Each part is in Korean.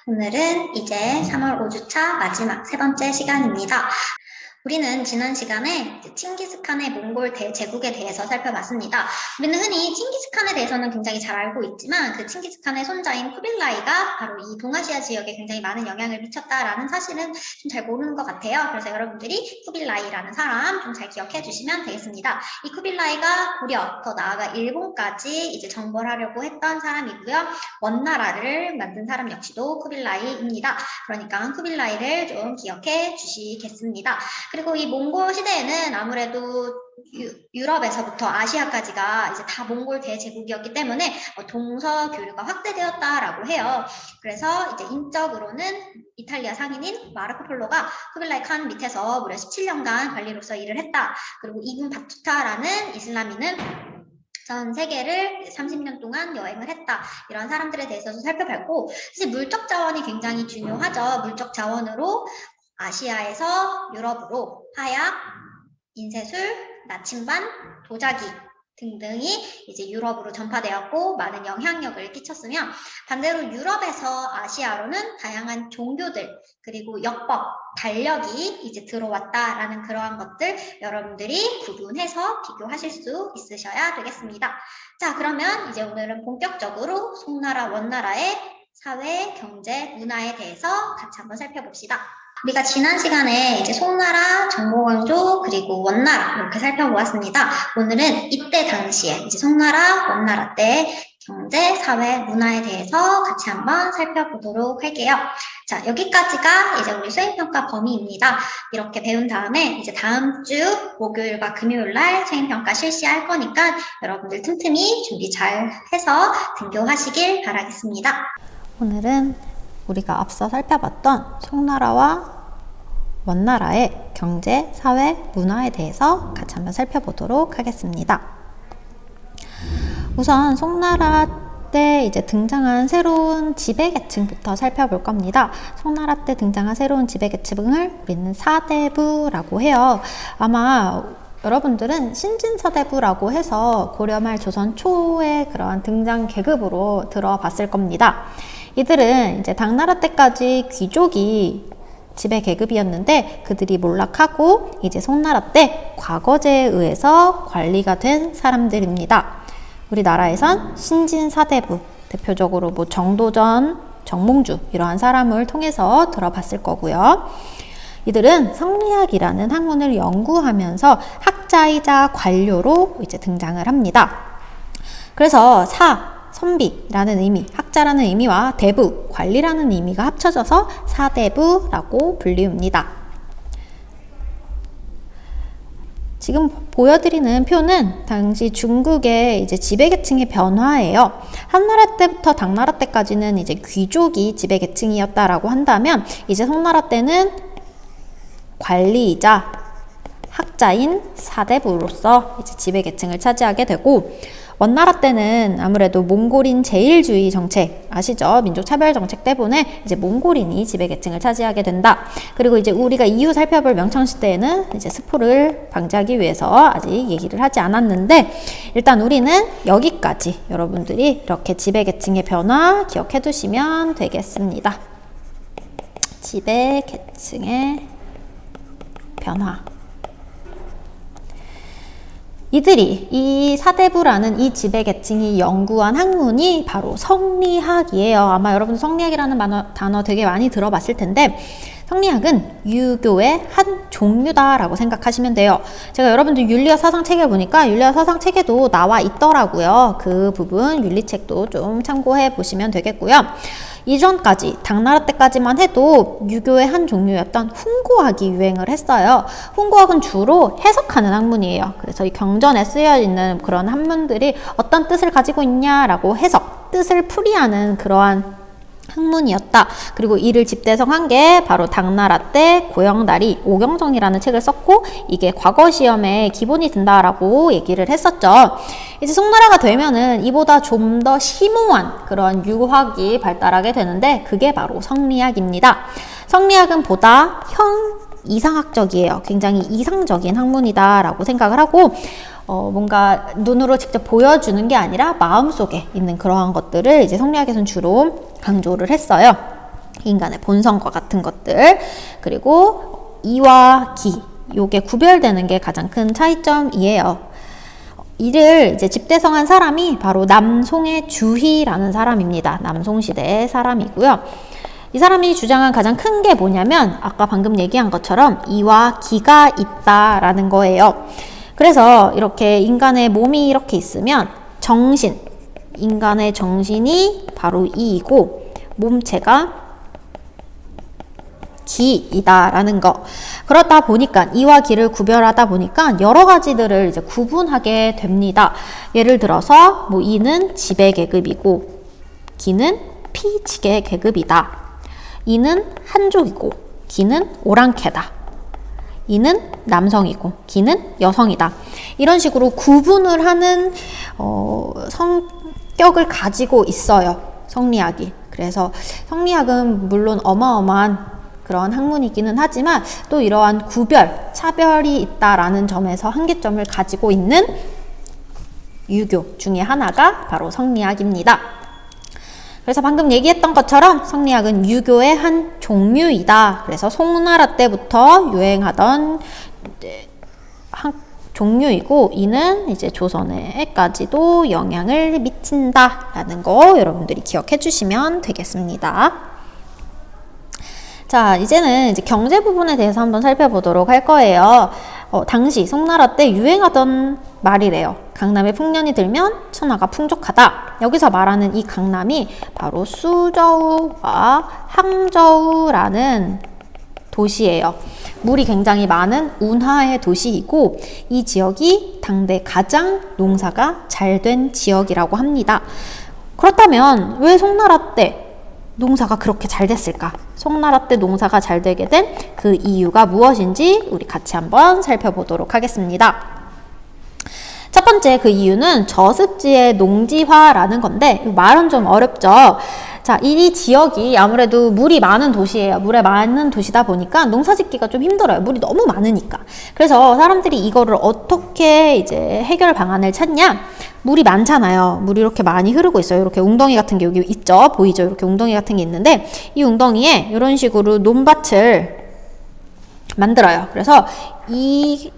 오늘은 이제 3월 5주차 마지막 세 번째 시간입니다. 우리는 지난 시간에 칭기스칸의 몽골 대제국에 대해서 살펴봤습니다. 우리는 흔히 칭기스칸에 대해서는 굉장히 잘 알고 있지만 그 칭기스칸의 손자인 쿠빌라이가 바로 이 동아시아 지역에 굉장히 많은 영향을 미쳤다라는 사실은 좀 잘 모르는 것 같아요. 그래서 여러분들이 쿠빌라이라는 사람 좀 잘 기억해 주시면 되겠습니다. 이 쿠빌라이가 고려, 더 나아가 일본까지 이제 정벌 하려고 했던 사람이고요. 원나라를 만든 사람 역시도 쿠빌라이입니다. 그러니까 쿠빌라이를 좀 기억해 주시겠습니다. 그리고 이 몽골 시대에는 아무래도 유럽에서부터 아시아까지가 이제 다 몽골 대제국이었기 때문에 동서 교류가 확대되었다라고 해요. 그래서 이제 인적으로는 이탈리아 상인인 마르코 폴로가 쿠빌라이 칸 밑에서 무려 17년간 관리로서 일을 했다. 그리고 이군 바투타라는 이슬람인은 전 세계를 30년 동안 여행을 했다. 이런 사람들에 대해서도 살펴봤고, 사실 물적 자원이 굉장히 중요하죠. 물적 자원으로 아시아에서 유럽으로 화약, 인쇄술, 나침반, 도자기 등등이 이제 유럽으로 전파되었고 많은 영향력을 끼쳤으며, 반대로 유럽에서 아시아로는 다양한 종교들 그리고 역법, 달력이 이제 들어왔다라는 그러한 것들 여러분들이 구분해서 비교하실 수 있으셔야 되겠습니다. 자, 그러면 이제 오늘은 본격적으로 송나라, 원나라의 사회, 경제, 문화에 대해서 같이 한번 살펴봅시다. 우리가 지난 시간에 이제 송나라, 정보왕조, 그리고 원나라 이렇게 살펴보았습니다. 오늘은 이때 당시에 이제 송나라, 원나라 때 경제, 사회, 문화에 대해서 같이 한번 살펴보도록 할게요. 자, 여기까지가 이제 우리 수행평가 범위입니다. 이렇게 배운 다음에 이제 다음 주 목요일과 금요일 날 수행평가 실시할 거니까 여러분들 틈틈이 준비 잘 해서 등교하시길 바라겠습니다. 오늘은 우리가 앞서 살펴봤던 송나라와 원나라의 경제, 사회, 문화에 대해서 같이 한번 살펴보도록 하겠습니다. 우선 송나라 때 이제 등장한 새로운 지배계층부터 살펴볼 겁니다. 송나라 때 등장한 새로운 지배계층을 우리는 사대부라고 해요. 아마 여러분들은 신진사대부라고 해서 고려말 조선 초의 그러한 등장 계급으로 들어봤을 겁니다. 이들은 이제 당나라 때까지 귀족이 지배 계급이었는데 그들이 몰락하고 이제 송나라 때 과거제에 의해서 관리가 된 사람들입니다. 우리나라에선 신진사대부, 대표적으로 뭐 정도전, 정몽주 이러한 사람을 통해서 들어봤을 거고요. 이들은 성리학이라는 학문을 연구하면서 학자이자 관료로 이제 등장을 합니다. 그래서 선비라는 의미, 학자라는 의미와 대부, 관리라는 의미가 합쳐져서 사대부라고 불리웁니다. 지금 보여드리는 표는 당시 중국의 이제 지배계층의 변화예요. 한나라 때부터 당나라 때까지는 이제 귀족이 지배계층이었다라고 한다면 이제 송나라 때는 관리이자 학자인 사대부로서 이제 지배계층을 차지하게 되고, 원나라 때는 아무래도 몽골인 제일주의 정책 아시죠? 민족 차별 정책 때문에 이제 몽골인이 지배계층을 차지하게 된다. 그리고 이제 우리가 이후 살펴볼 명청시대에는 이제 스포를 방지하기 위해서 아직 얘기를 하지 않았는데, 일단 우리는 여기까지 여러분들이 이렇게 지배계층의 변화 기억해 두시면 되겠습니다. 지배계층의 변화. 이들이 이 사대부라는 이 지배계층이 연구한 학문이 바로 성리학이에요. 아마 여러분 성리학이라는 단어 되게 많이 들어봤을 텐데, 성리학은 유교의 한 종류다라고 생각하시면 돼요. 제가 여러분들 윤리와 사상 책을 보니까 윤리와 사상 책에도 나와 있더라고요. 그 부분 윤리책도 좀 참고해 보시면 되겠고요. 이전까지 당나라 때까지만 해도 유교의 한 종류였던 훈고학이 유행을 했어요. 훈고학은 주로 해석하는 학문이에요. 그래서 이 경전에 쓰여 있는 그런 한문들이 어떤 뜻을 가지고 있냐라고 해석, 뜻을 풀이하는 그러한 학문이었다. 그리고 이를 집대성한 게 바로 당나라 때 고영달이 오경정이라는 책을 썼고, 이게 과거 시험에 기본이 된다라고 얘기를 했었죠. 이제 송나라가 되면은 이보다 좀 더 심오한 그런 유학이 발달하게 되는데 그게 바로 성리학입니다. 성리학은 보다 이상학적이에요. 굉장히 이상적인 학문이다라고 생각을 하고, 뭔가 눈으로 직접 보여주는 게 아니라 마음속에 있는 그러한 것들을 이제 성리학에서는 주로 강조를 했어요. 인간의 본성과 같은 것들, 그리고 이와 기, 요게 구별되는 게 가장 큰 차이점이에요. 이를 이제 집대성한 사람이 바로 남송의 주희라는 사람입니다. 남송 시대의 사람이고요. 이 사람이 주장한 가장 큰 게 뭐냐면 아까 방금 얘기한 것처럼 이와 기가 있다라는 거예요. 그래서 이렇게 인간의 몸이 이렇게 있으면 정신, 인간의 정신이 바로 이이고 몸체가 기이다라는 거. 그러다 보니까 이와 기를 구별하다 보니까 여러 가지들을 이제 구분하게 됩니다. 예를 들어서 뭐 이는 지배 계급이고 기는 피지계 계급이다. 이는 한족이고 기는 오랑캐다. 이는 남성이고 기는 여성이다. 이런 식으로 구분을 하는 성격을 가지고 있어요. 성리학이. 그래서 성리학은 물론 어마어마한 그런 학문이기는 하지만 또 이러한 구별, 차별이 있다라는 점에서 한계점을 가지고 있는 유교 중에 하나가 바로 성리학입니다. 그래서 방금 얘기했던 것처럼 성리학은 유교의 한 종류이다. 그래서 송나라 때부터 유행하던 한 종류이고 이는 이제 조선에까지도 영향을 미친다라는 거 여러분들이 기억해 주시면 되겠습니다. 자, 이제는 이제 경제 부분에 대해서 한번 살펴보도록 할 거예요. 당시 송나라 때 유행하던 말이래요. 강남에 풍년이 들면 천하가 풍족하다. 여기서 말하는 이 강남이 바로 수저우와 항저우라는 도시예요. 물이 굉장히 많은 운하의 도시이고 이 지역이 당대 가장 농사가 잘 된 지역이라고 합니다. 그렇다면 왜 송나라 때 농사가 그렇게 잘 됐을까? 송나라 때 농사가 잘 되게 된 그 이유가 무엇인지 우리 같이 한번 살펴보도록 하겠습니다. 첫 번째 그 이유는 저습지의 농지화라는 건데 말은 좀 어렵죠. 자, 이 지역이 아무래도 물이 많은 도시예요. 물에 많은 도시다 보니까 농사 짓기가 좀 힘들어요. 물이 너무 많으니까. 그래서 사람들이 이거를 어떻게 이제 해결 방안을 찾냐? 물이 많잖아요. 물이 이렇게 많이 흐르고 있어요. 이렇게 웅덩이 같은 게 여기 있죠. 보이죠? 이렇게 웅덩이 같은 게 있는데 이 웅덩이에 이런 식으로 논밭을 만들어요. 그래서 이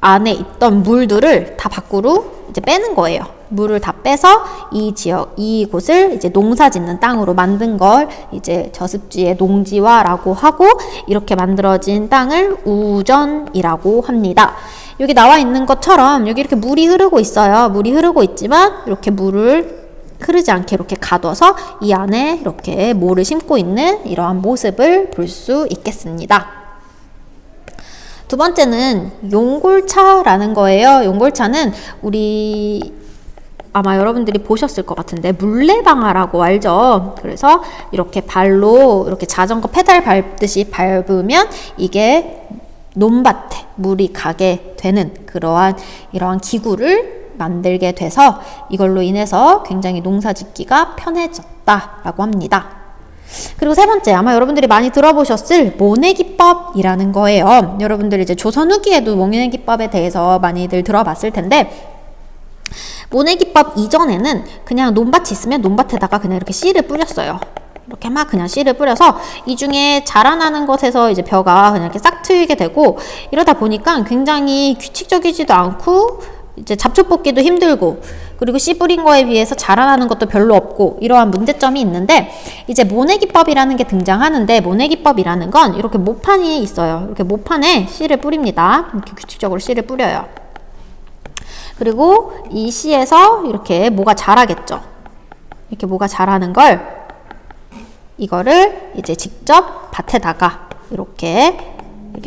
안에 있던 물들을 다 밖으로 이제 빼는 거예요. 물을 다 빼서 이 지역, 이곳을 이제 농사 짓는 땅으로 만든 걸 이제 저습지의 농지화라고 하고 이렇게 만들어진 땅을 우전이라고 합니다. 여기 나와 있는 것처럼 여기 이렇게 물이 흐르고 있어요. 물이 흐르고 있지만 이렇게 물을 흐르지 않게 이렇게 가둬서 이 안에 이렇게 모를 심고 있는 이러한 모습을 볼 수 있겠습니다. 두 번째는 용골차라는 거예요. 용골차는 우리 아마 여러분들이 보셨을 것 같은데 물레방아라고 알죠? 그래서 이렇게 발로 이렇게 자전거 페달 밟듯이 밟으면 이게 논밭에 물이 가게 되는 이러한 기구를 만들게 돼서 이걸로 인해서 굉장히 농사 짓기가 편해졌다라고 합니다. 그리고 세 번째, 아마 여러분들이 많이 들어보셨을 모내기법이라는 거예요. 여러분들이 이제 조선 후기에도 모내기법에 대해서 많이들 들어봤을 텐데 모내기법 이전에는 그냥 논밭이 있으면 논밭에다가 그냥 이렇게 씨를 뿌렸어요. 이렇게 막 그냥 씨를 뿌려서 이 중에 자라나는 것에서 이제 벼가 그냥 이렇게 싹 트이게 되고 이러다 보니까 굉장히 규칙적이지도 않고 이제 잡초 뽑기도 힘들고 그리고 씨 뿌린 거에 비해서 자라나는 것도 별로 없고 이러한 문제점이 있는데 이제 모내기법이라는 게 등장하는데 모내기법이라는 건 이렇게 모판이 있어요. 이렇게 모판에 씨를 뿌립니다. 이렇게 규칙적으로 씨를 뿌려요. 그리고 이 씨에서 이렇게 뭐가 자라겠죠. 이렇게 뭐가 자라는 걸 이거를 이제 직접 밭에다가 이렇게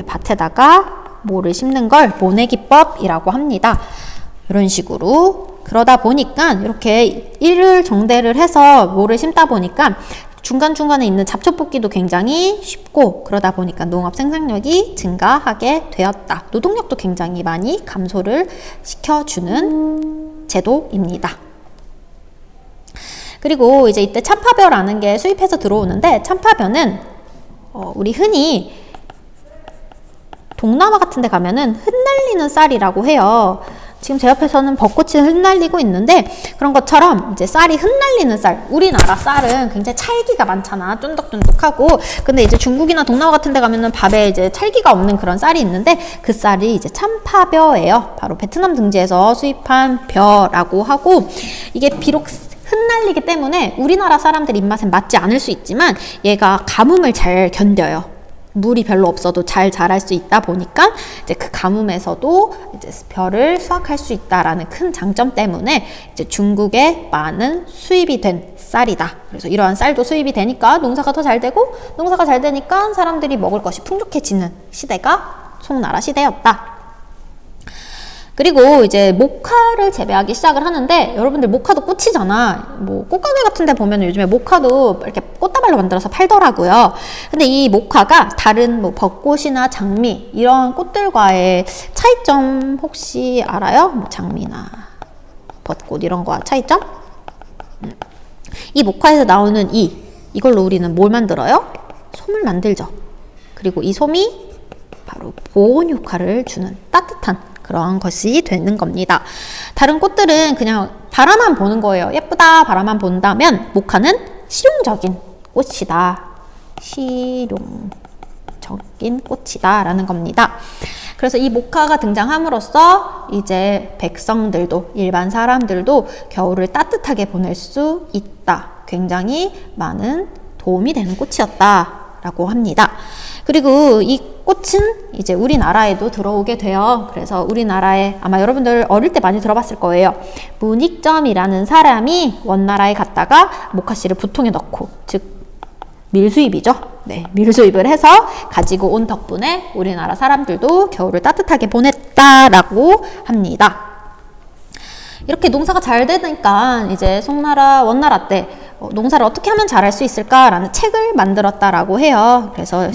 밭에다가 모를 심는 걸 모내기법이라고 합니다. 이런 식으로 그러다 보니까 이렇게 일을 정대를 해서 모를 심다 보니까 중간중간에 있는 잡초 뽑기도 굉장히 쉽고 그러다 보니까 농업 생산력이 증가하게 되었다. 노동력도 굉장히 많이 감소를 시켜주는 제도입니다. 그리고 이제 이때 참파벼라는 게 수입해서 들어오는데 참파벼는 우리 흔히 동남아 같은 데 가면은 흩날리는 쌀이라고 해요. 지금 제 옆에서는 벚꽃이 흩날리고 있는데 그런 것처럼 이제 쌀이 흩날리는 쌀, 우리나라 쌀은 굉장히 찰기가 많잖아. 쫀득쫀득하고. 근데 이제 중국이나 동남아 같은 데 가면은 밥에 이제 찰기가 없는 그런 쌀이 있는데 그 쌀이 이제 참파벼예요. 바로 베트남 등지에서 수입한 벼라고 하고, 이게 비록 흩날리기 때문에 우리나라 사람들 입맛엔 맞지 않을 수 있지만 얘가 가뭄을 잘 견뎌요. 물이 별로 없어도 잘 자랄 수 있다 보니까 이제 그 가뭄에서도 이제 벼를 수확할 수 있다라는 큰 장점 때문에 이제 중국에 많은 수입이 된 쌀이다. 그래서 이러한 쌀도 수입이 되니까 농사가 더 잘 되고, 농사가 잘 되니까 사람들이 먹을 것이 풍족해지는 시대가 송나라 시대였다. 그리고 이제 모카를 재배하기 시작을 하는데, 여러분들 모카도 꽃이잖아. 뭐 꽃가게 같은 데 보면 요즘에 모카도 이렇게 꽃다발로 만들어서 팔더라고요. 근데 이 모카가 다른 뭐 벚꽃이나 장미 이런 꽃들과의 차이점 혹시 알아요? 뭐 장미나 벚꽃 이런 거와 차이점? 이 모카에서 나오는 이걸로 우리는 뭘 만들어요? 솜을 만들죠. 그리고 이 솜이 바로 보온 효과를 주는 따뜻한 그런 것이 되는 겁니다. 다른 꽃들은 그냥 바라만 보는 거예요. 예쁘다 바라만 본다면 모카는 실용적인 꽃이다. 실용적인 꽃이다 라는 겁니다. 그래서 이 모카가 등장함으로써 이제 백성들도, 일반 사람들도 겨울을 따뜻하게 보낼 수 있다. 굉장히 많은 도움이 되는 꽃이었다 라고 합니다. 그리고 이 꽃은 이제 우리나라에도 들어오게 돼요. 그래서 우리나라에 아마 여러분들 어릴 때 많이 들어봤을 거예요. 문익점이라는 사람이 원나라에 갔다가 모카씨를 부통에 넣고, 즉 밀수입이죠. 네, 밀수입을 해서 가지고 온 덕분에 우리나라 사람들도 겨울을 따뜻하게 보냈다라고 합니다. 이렇게 농사가 잘 되니까 이제 송나라, 원나라 때 농사를 어떻게 하면 잘할 수 있을까라는 책을 만들었다라고 해요. 그래서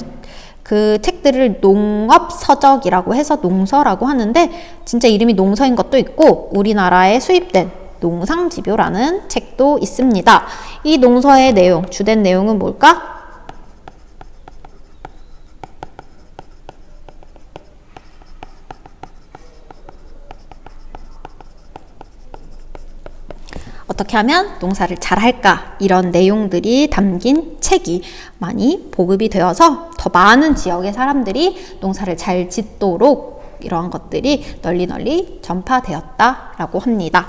그 책들을 농업서적이라고 해서 농서라고 하는데, 진짜 이름이 농서인 것도 있고 우리나라에 수입된 농상지표라는 책도 있습니다. 이 농서의 내용, 주된 내용은 뭘까? 어떻게 하면 농사를 잘할까, 이런 내용들이 담긴 책이 많이 보급이 되어서 더 많은 지역의 사람들이 농사를 잘 짓도록 이러한 것들이 널리 전파되었다라고 합니다.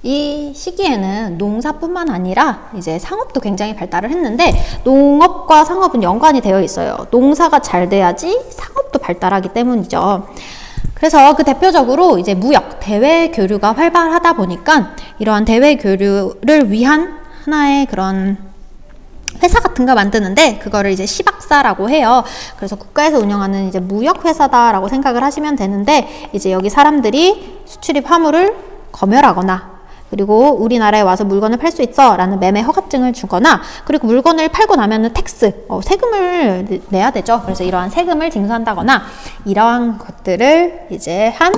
이 시기에는 농사뿐만 아니라 이제 상업도 굉장히 발달을 했는데, 농업과 상업은 연관이 되어 있어요. 농사가 잘 돼야지 상업도 발달하기 때문이죠. 그래서 그 대표적으로 이제 무역, 대외 교류가 활발하다 보니까 이러한 대외 교류를 위한 하나의 그런 회사 같은 거 만드는데, 그거를 이제 시박사라고 해요. 그래서 국가에서 운영하는 이제 무역 회사다라고 생각을 하시면 되는데, 이제 여기 사람들이 수출입 화물을 검열하거나, 그리고 우리나라에 와서 물건을 팔 수 있어 라는 매매 허가증을 주거나, 그리고 물건을 팔고 나면은 텍스, 세금을 내야 되죠. 그래서 이러한 세금을 징수한다거나, 이러한 것들을 이제 한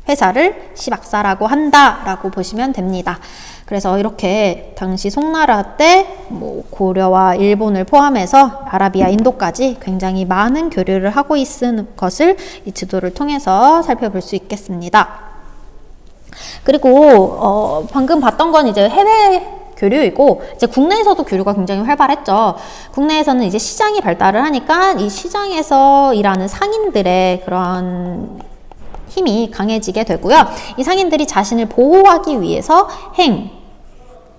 회사를 시박사라고 한다라고 보시면 됩니다. 그래서 이렇게 당시 송나라 때 뭐 고려와 일본을 포함해서 아라비아, 인도까지 굉장히 많은 교류를 하고 있는 것을 이 지도를 통해서 살펴볼 수 있겠습니다. 그리고 방금 봤던 건 이제 해외 교류이고, 이제 국내에서도 교류가 굉장히 활발했죠. 국내에서는 이제 시장이 발달을 하니까 이 시장에서 일하는 상인들의 그런 힘이 강해지게 되고요. 이 상인들이 자신을 보호하기 위해서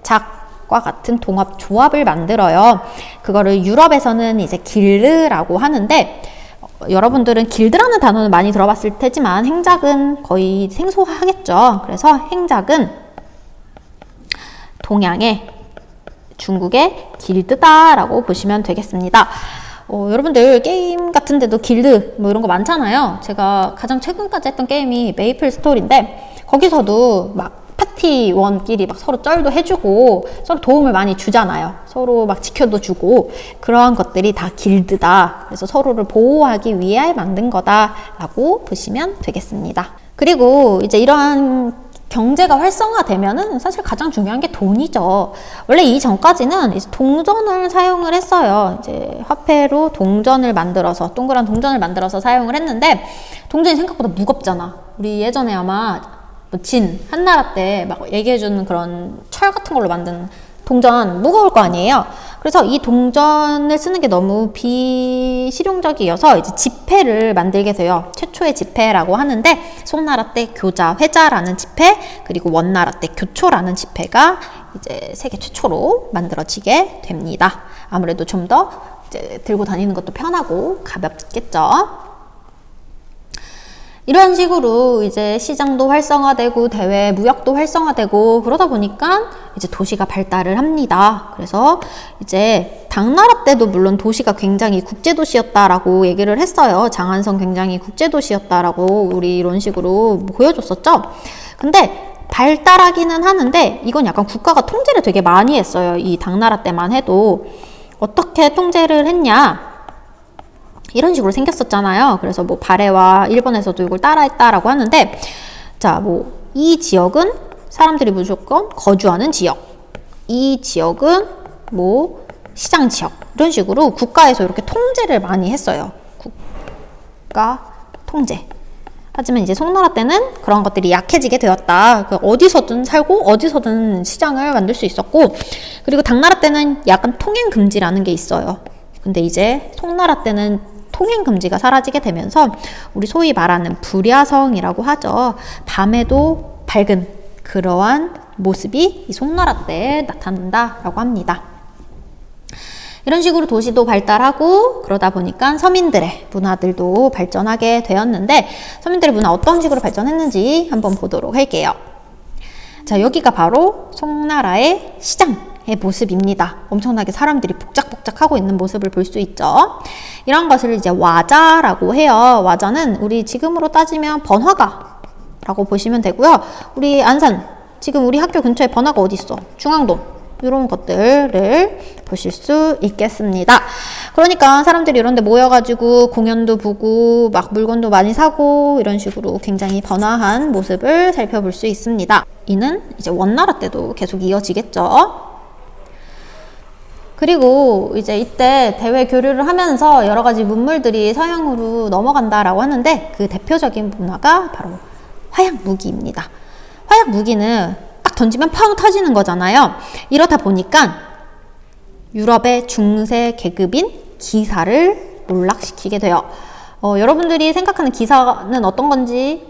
작과 같은 동업 조합을 만들어요. 그거를 유럽에서는 이제 길드라고 하는데, 여러분들은 길드라는 단어는 많이 들어봤을 테지만 행작은 거의 생소하겠죠. 그래서 행작은 동양의, 중국의 길드다라고 보시면 되겠습니다. 여러분들 게임 같은 데도 길드 뭐 이런 거 많잖아요. 제가 가장 최근까지 했던 게임이 메이플 스토리인데, 거기서도 막 파티원끼리 막 서로 쩔도 해주고 서로 도움을 많이 주잖아요. 서로 막 지켜도 주고, 그러한 것들이 다 길드다. 그래서 서로를 보호하기 위해 만든 거다라고 보시면 되겠습니다. 그리고 이제 이러한 경제가 활성화되면은 사실 가장 중요한 게 돈이죠. 원래 이전까지는 이제 동전을 사용을 했어요. 이제 화폐로 동전을 만들어서, 동그란 동전을 만들어서 사용을 했는데, 동전이 생각보다 무겁잖아. 우리 예전에 아마 뭐 한나라 때 막 얘기해주는 그런 철 같은 걸로 만든 동전 무거울 거 아니에요. 그래서 이 동전을 쓰는 게 너무 비실용적이어서 이제 지폐를 만들게 돼요. 최초의 지폐라고 하는데 송나라 때 교자, 회자라는 지폐, 그리고 원나라 때 교초라는 지폐가 이제 세계 최초로 만들어지게 됩니다. 아무래도 좀 더 이제 들고 다니는 것도 편하고 가볍겠죠. 이런 식으로 이제 시장도 활성화되고 대외 무역도 활성화되고 그러다 보니까 이제 도시가 발달을 합니다. 그래서 이제 당나라 때도 물론 도시가 굉장히 국제도시였다라고 얘기를 했어요. 장안성 굉장히 국제도시였다라고 우리 이런 식으로 보여줬었죠. 근데 발달하기는 하는데 이건 약간 국가가 통제를 되게 많이 했어요. 이 당나라 때만 해도. 어떻게 통제를 했냐? 이런 식으로 생겼었잖아요. 그래서 뭐 발해와 일본에서도 이걸 따라했다라고 하는데, 자, 뭐 이 지역은 사람들이 무조건 거주하는 지역, 이 지역은 뭐 시장 지역, 이런 식으로 국가에서 이렇게 통제를 많이 했어요. 국가 통제. 하지만 이제 송나라 때는 그런 것들이 약해지게 되었다. 어디서든 살고 어디서든 시장을 만들 수 있었고, 그리고 당나라 때는 약간 통행 금지라는 게 있어요. 근데 이제 송나라 때는 통행 금지가 사라지게 되면서 우리 소위 말하는 불야성이라고 하죠. 밤에도 밝은 그러한 모습이 이 송나라 때에 나타난다라고 합니다. 이런 식으로 도시도 발달하고 그러다 보니까 서민들의 문화들도 발전하게 되었는데, 서민들의 문화 어떤 식으로 발전했는지 한번 보도록 할게요. 자, 여기가 바로 송나라의 시장의 모습입니다. 엄청나게 사람들이 복작복작하고 있는 모습을 볼 수 있죠. 이런 것을 이제 와자라고 해요. 와자는 우리 지금으로 따지면 번화가라고 보시면 되고요. 우리 안산, 지금 우리 학교 근처에 번화가 어디 있어? 중앙동. 이런 것들을 보실 수 있겠습니다. 그러니까 사람들이 이런 데 모여가지고 공연도 보고 막 물건도 많이 사고 이런 식으로 굉장히 번화한 모습을 살펴볼 수 있습니다. 이는 이제 원나라 때도 계속 이어지겠죠. 그리고 이제 이때 대외 교류를 하면서 여러 가지 문물들이 서양으로 넘어간다라고 하는데, 그 대표적인 문화가 바로 화약 무기입니다. 화약 무기는 딱 던지면 펑 터지는 거잖아요. 이러다 보니까 유럽의 중세 계급인 기사를 몰락시키게 돼요. 여러분들이 생각하는 기사는 어떤 건지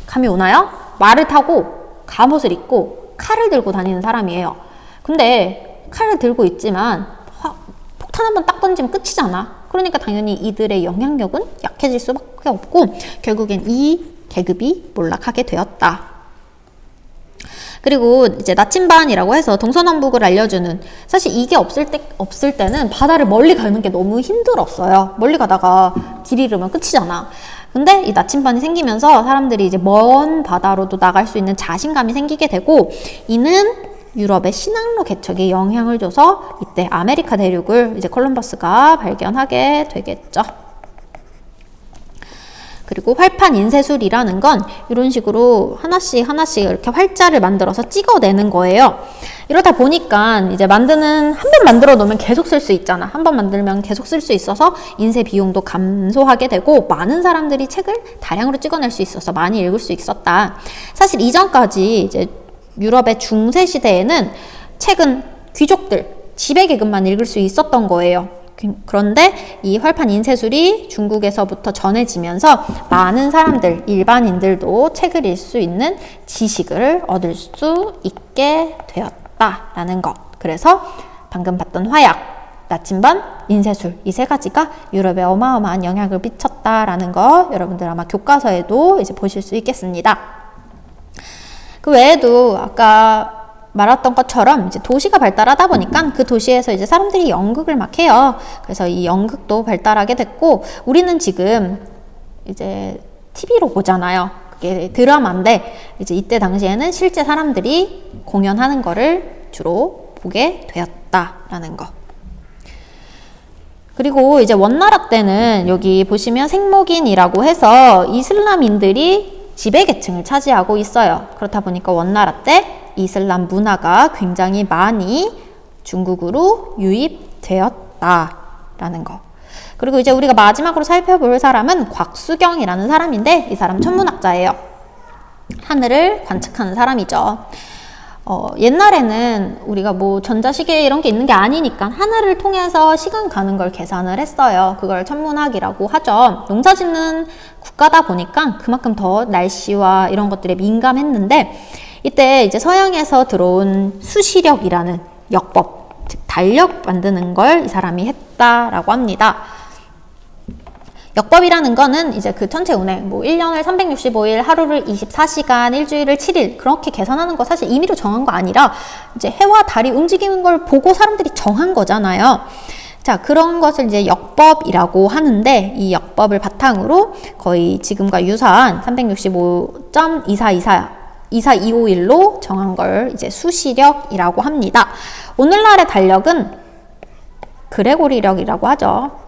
감이 오나요? 말을 타고 갑옷을 입고 칼을 들고 다니는 사람이에요. 근데 칼을 들고 있지만 폭탄 한번 딱 던지면 끝이잖아. 그러니까 당연히 이들의 영향력은 약해질 수밖에 없고 결국엔 이 계급이 몰락하게 되었다. 그리고 이제 나침반이라고 해서 동서남북을 알려주는, 사실 이게 없을 때는 바다를 멀리 가는 게 너무 힘들었어요. 멀리 가다가 길 잃으면 끝이잖아. 근데 이 나침반이 생기면서 사람들이 이제 먼 바다로도 나갈 수 있는 자신감이 생기게 되고, 이는 유럽의 신항로 개척에 영향을 줘서 이때 아메리카 대륙을 이제 콜럼버스가 발견하게 되겠죠. 그리고 활판 인쇄술이라는 건 이런 식으로 하나씩 이렇게 활자를 만들어서 찍어내는 거예요. 이러다 보니까 이제 한 번 만들어 놓으면 계속 쓸 수 있잖아. 한 번 만들면 계속 쓸 수 있어서 인쇄 비용도 감소하게 되고 많은 사람들이 책을 다량으로 찍어낼 수 있어서 많이 읽을 수 있었다. 사실 이전까지 이제 유럽의 중세 시대에는 책은 귀족들, 지배계급만 읽을 수 있었던 거예요. 그런데 이 활판 인쇄술이 중국에서부터 전해지면서 많은 사람들, 일반인들도 책을 읽을 수 있는 지식을 얻을 수 있게 되었다라는 것. 그래서 방금 봤던 화약, 나침반, 인쇄술, 이 세 가지가 유럽에 어마어마한 영향을 미쳤다라는 거 여러분들 아마 교과서에도 이제 보실 수 있겠습니다. 그 외에도 아까 말했던 것처럼 이제 도시가 발달하다 보니까 그 도시에서 이제 사람들이 연극을 막 해요. 그래서 이 연극도 발달하게 됐고, 우리는 지금 이제 TV로 보잖아요. 그게 드라마인데 이제 이때 당시에는 실제 사람들이 공연하는 거를 주로 보게 되었다라는 거. 그리고 이제 원나라 때는 여기 보시면 생목인이라고 해서 이슬람인들이 지배계층을 차지하고 있어요. 그렇다 보니까 원나라 때 이슬람 문화가 굉장히 많이 중국으로 유입되었다라는 거. 그리고 이제 우리가 마지막으로 살펴볼 사람은 곽수경이라는 사람인데 이 사람 천문학자예요. 하늘을 관측하는 사람이죠. 옛날에는 우리가 뭐 전자시계 이런 게 있는 게 아니니까 하늘을 통해서 시간 가는 걸 계산을 했어요. 그걸 천문학이라고 하죠. 농사 짓는 국가다 보니까 그만큼 더 날씨와 이런 것들에 민감했는데 이때 이제 서양에서 들어온 수시력이라는 역법, 즉 달력 만드는 걸 이 사람이 했다라고 합니다. 역법이라는 거는 이제 그 천체 운행, 뭐 1년을 365일, 하루를 24시간, 일주일을 7일 그렇게 계산하는 거 사실 임의로 정한 거 아니라 이제 해와 달이 움직이는 걸 보고 사람들이 정한 거잖아요. 자, 그런 것을 이제 역법이라고 하는데 이 역법을 바탕으로 거의 지금과 유사한 365.2425일로 정한 걸 이제 수시력이라고 합니다. 오늘날의 달력은 그레고리력이라고 하죠.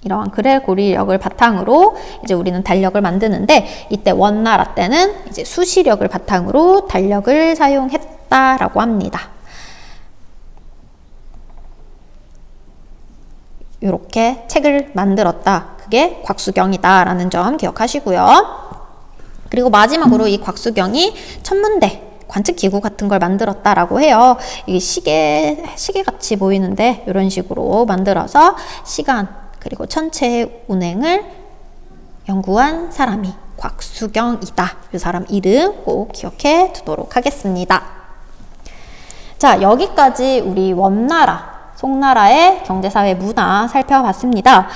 이러한 그레고리력을 바탕으로 이제 우리는 달력을 만드는데 이때 원나라 때는 이제 수시력을 바탕으로 달력을 사용했다라고 합니다. 이렇게 책을 만들었다. 그게 곽수경이다라는 점 기억하시고요. 그리고 마지막으로 이 곽수경이 천문대 관측기구 같은 걸 만들었다라고 해요. 이게 시계 같이 보이는데 이런 식으로 만들어서 시간 그리고 천체의 운행을 연구한 사람이 곽수경이다. 이 사람 이름 꼭 기억해 두도록 하겠습니다. 자, 여기까지 우리 원나라, 송나라의 경제사회 문화 살펴봤습니다.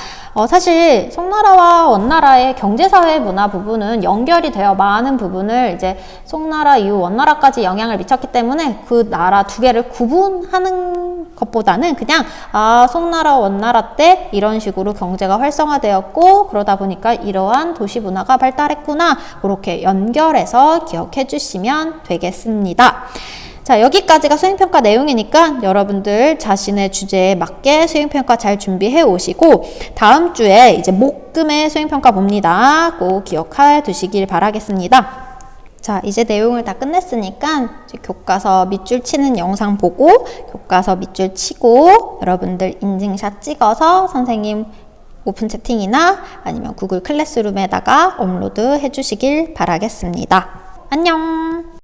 사실 송나라와 원나라의 경제사회 문화 부분은 연결이 되어 많은 부분을 이제 송나라 이후 원나라까지 영향을 미쳤기 때문에 그 나라 두 개를 구분하는 것보다는 그냥 송나라 원나라 때 이런 식으로 경제가 활성화되었고 그러다 보니까 이러한 도시 문화가 발달했구나 그렇게 연결해서 기억해 주시면 되겠습니다. 자, 여기까지가 수행평가 내용이니까 여러분들 자신의 주제에 맞게 수행평가 잘 준비해 오시고 다음 주에 이제 목금의 수행평가 봅니다. 꼭 기억해 두시길 바라겠습니다. 자, 이제 내용을 다 끝냈으니까 이제 교과서 밑줄 치는 영상 보고 교과서 밑줄 치고 여러분들 인증샷 찍어서 선생님 오픈 채팅이나 아니면 구글 클래스룸에다가 업로드 해주시길 바라겠습니다. 안녕!